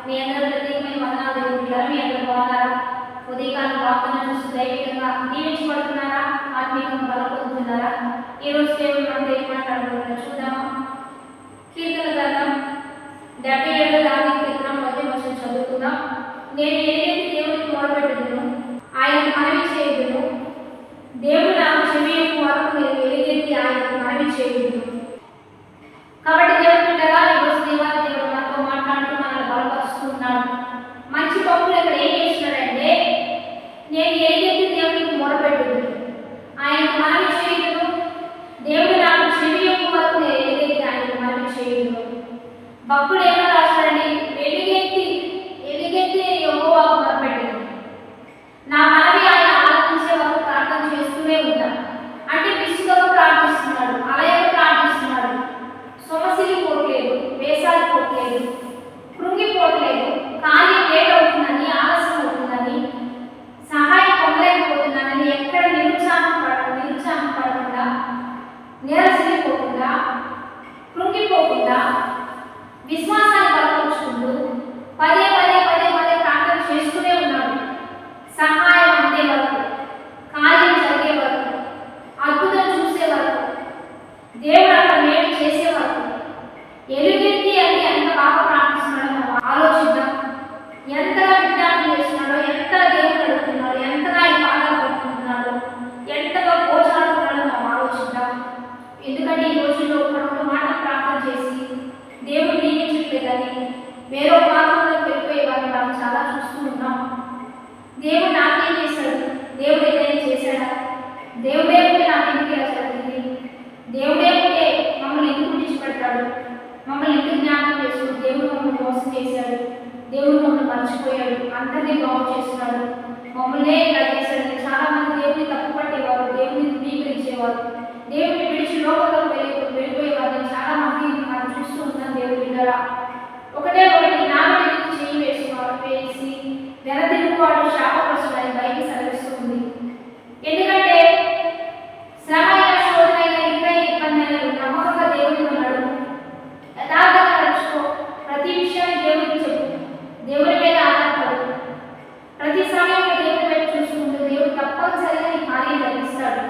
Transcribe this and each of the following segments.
మీ అందరూ ప్రత్యేకమైన వందనాలు దేవుడికి. మీ అందరూ బాగున్నారా? ఉదయకాలం వార్తను చూసి దైవికంగా దీవించబడుతున్నారా? ఆత్మీయంగా బలపడుతున్నారా? ఈ రోజు దేవుడు మనం ఏం మాట్లాడుతున్నారో చూద్దామా? కీర్తన గ్రంథం 77 దావీదు కీర్తన 1వ చదువుకుందాం. నేను ఏదైతే దేవుడికి మొరపెట్టుదును, ఆయన మనవి చేయుదును. దేవుడు నాకు చెవియొక్క వరకు నేను ఎలుగెత్తి ఆయనకు మనవి చేయుదును. కాబట్టి దేవుడు బిడ్డగా ఈరోజు దేవాది దేవుడు మనతో మాట్లాడుతూ మనల్ని బలపరుస్తున్నాడు. మంచి పప్పులు ఇక్కడ ఏం చేస్తున్నాడంటే, నేను ఎలుగెత్తి దేవుడికి మొరపెట్టుదును, ఆయనకు మనవి చేయుదును. దేవుడు నాకు చెవియొక్క వరకు నేను ఎలుగెత్తి ఆయనకు మనవి చేయుదును. భక్తుడు ఏమో రాశాడండి, ఎలుగెత్తి యెహోవాకు మొరపెట్టుదును, నా మనవి ఆయన ఆలకించే వరకు ప్రార్థన చేస్తూనే ఉంటాను. అంటే విసుగకు ప్రార్థిస్తున్నాడు, అలయకు ప్రార్థిస్తున్నాడు. సొమసిలి పోట్లేదు, వేసాలు పోట్లేదు, కృంగిపోట్లేదు, కార్యం లేట్ అవుతుందని, ఆలస్యం అవుతుందని, సహాయం పొందలేకపోతున్నానని ఎక్కడ నిరుత్సాహం పడకుండా, నిరసిపోకుండా, కృంగిపోకుండా విశ్వాసాన్ని బలపరుచుకుంటూ పదే పదే పదే పదే ప్రార్థన చేస్తూనే ఉన్నాడు. సహాయం అందే వరకు, కార్యం జరిగే వరకు, అద్భుతం చూసే వరకు, దేవుడు అక్కడ మేలు చేసే వరకు. ఎలుగెత్తి అంటే ఎంత బాగా ప్రార్థిస్తున్నాడో మనం ఆలోచిద్దాం. ఎంతగా విజ్ఞాపన చేస్తున్నాడో, ఎంతగా దేవుడు అడుగుతున్నాడో, ఎంతగా ఈ పాదాలు పడుతున్నాడో, ఎంతగా పోచాడుతున్నాడో మనం ఆలోచిద్దాం. ఎందుకంటే ఈ రోజుల్లో ఒక మాట ప్రార్థన చేసి దేవుడు నియమించట్లేదని వేరో మార్గంలో వెళ్ళిపోయే వారిని మనం చాలా చూస్తూ ఉన్నాం. దేవుడు నాకేం చేశాడు, దేవుడు ఏదైనా చేశాడా, దేవుడే ఉంటే నాకెందుకు ఇలా జరుగుతుంది, దేవుడే ఉంటే మమ్మల్ని ఎందుకు విడిచిపెడతాడు, మమ్మల్ని ఎందుకు జ్ఞాపకం చేస్తాడు, దేవుడు మమ్మల్ని మోసం చేశాడు, దేవుడు మమ్మల్ని మర్చిపోయాడు, అందరినీ బాగు చేస్తున్నాడు, మమ్మల్నే ఇలా చేశాడు. చాలా మంది దేవుడిని తప్పు పట్టేవారు, దేవుడిని ధృవీకరించేవారు, దేవుడిని విడిచి లోకంలో వెళ్ళిపోయే వారిని చాలా మంది మనం చూస్తూ ఉన్నాం. దేవుడి బిడ్డరా, ఒకటి నాగటి చేయి వేసి వెనతిరుగువాడు శాపగ్రస్తుడని బైబిల్ సెలవిస్తుంది. ఎందుకంటే శ్రమ అయిన, శోధన అయిన, ఇంకా ఇబ్బంది అయిన నమ్మకంగా దేవుడిని ఉన్నాడు, యథార్థంగా నడుచుకో, ప్రతి విషయాన్ని దేవుడికి చెప్పు, దేవుడి మీద ఆధారపడు, ప్రతి సమయంలో దేవుడి వైపు చూసుకుంటూ దేవుడు తప్పనిసరిగా ఈ కార్యం జరిగిస్తాడు.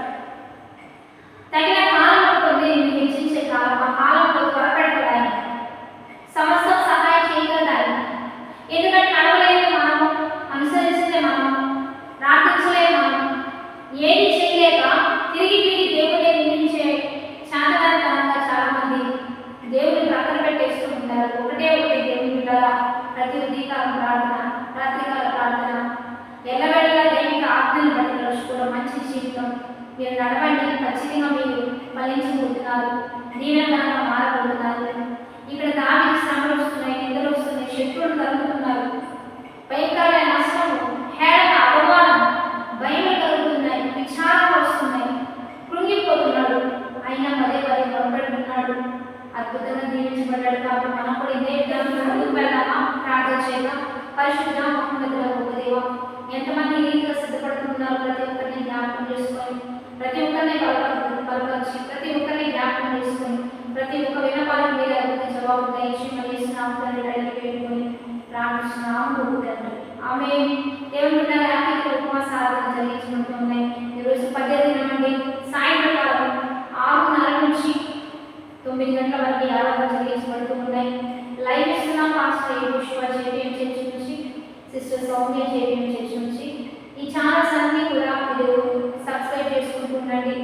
తగిన కాలంలో పొంది నిన్ను హెచ్చించే కాలం, ఆ కాలంలో త్వరపెడతాడు ఆయన, సమస్తం సహాయం చేయగలడు ఆయన. ఎందుకంటే నడవలేదు మనము, అనుసరించలే మనము, ప్రార్థించలేదు మనము, ఏది చేయలేక తిరిగి దేవుడే నిందించే శాంతకారంగా చాలా మంది దేవుడిని ప్రక్కన పెట్టేస్తూ ఉంటారు. ఒకటే దేవుని బిడ్డరా, ప్రతి ఉదయకాలం ప్రార్థన, రాత్రికాల ప్రార్థన, ఎల్లవేళలా దైవిక ఆజ్ఞలు బట్టి నడుచుకోవడం మంచి జీవితం. మీరు నడవండి, ఖచ్చితంగా మీరు ఫలించబోతున్నారు, దీవెనకరంగా మారబోతున్నారు. ఇక్కడ దావీదు శ్రమలు వస్తున్నాయి, నిందలు వస్తున్నాయి, శత్రువులు కలుగుతున్నారు, భయంకరమైన నష్టము, హేళన, అవమానం, భయం కలుగుతున్నాయి, విచారాలు వస్తున్నాయి, కృంగిపోతున్నాడు. అయినా పదే పదే మొరపెడుతున్నాడు, అద్భుతంగా దీవించబడ్డాడు. కాబట్టి మనం కూడా ఇదే విధంగా ముందుకు వెళ్దామా? ప్రార్థన చేద్దాం. పరిశుద్ధ మహోన్నతుల గొప్ప దేవ, ఎంతమంది ఈ రీతిగా సిద్ధపడుతున్నారు, ప్రతి ఒక్కరిని జ్ఞాపకం చేసుకొని, ప్రతి ఒక్కరిని బలపరిచి, ప్రతి ఒక్కరిని జ్ఞాపకం చేసుకొని, ప్రతి ఒక్క విన్నపాలకు మీరు అద్భుత జవాబు దయచి మళ్ళీ వేడుకొని ప్రార్థిస్తున్నాము తండ్రి. ఆమె దేవుని బిడ్డల యాత్రిక ఉపవాస ఆరాధన జరిగించుకుంటున్నాయి. ఈరోజు 10వ దినం నుండి సాయంత్రకాలం 6:30 నుంచి 9 గంటల వరకు ఆరాధన జరిగించబడుతూ ఉన్నాయి. లైవ్ ఇస్తున్నాం. పాస్టర్ పుష్ప జేపీఎం చర్చ్ నుంచి, సిస్టర్ సౌమ్య జేపీఎం చర్చ్ నుంచి. ఈ ఛానల్స్ అన్నీ కూడా మీరు సబ్స్క్రైబ్ చేసుకుంటూ ఉండండి,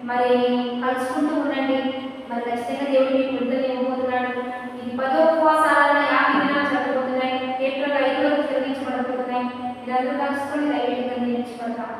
మరి కలుసుకుంటూ ఉండండి. మరి ఖచ్చితంగా దేవుడు మీకు విడుదల ఇవ్వబోతున్నాడు. ఇది 10వ ఉపవాసాలను 50 దినాలు జరగబోతున్నాయి. ఏప్రిల్ 5 వరకు జరిగించబడబోతున్నాయి. ఇదంతా కలుసుకొని దైవికంగా నిర్మించబడతాం.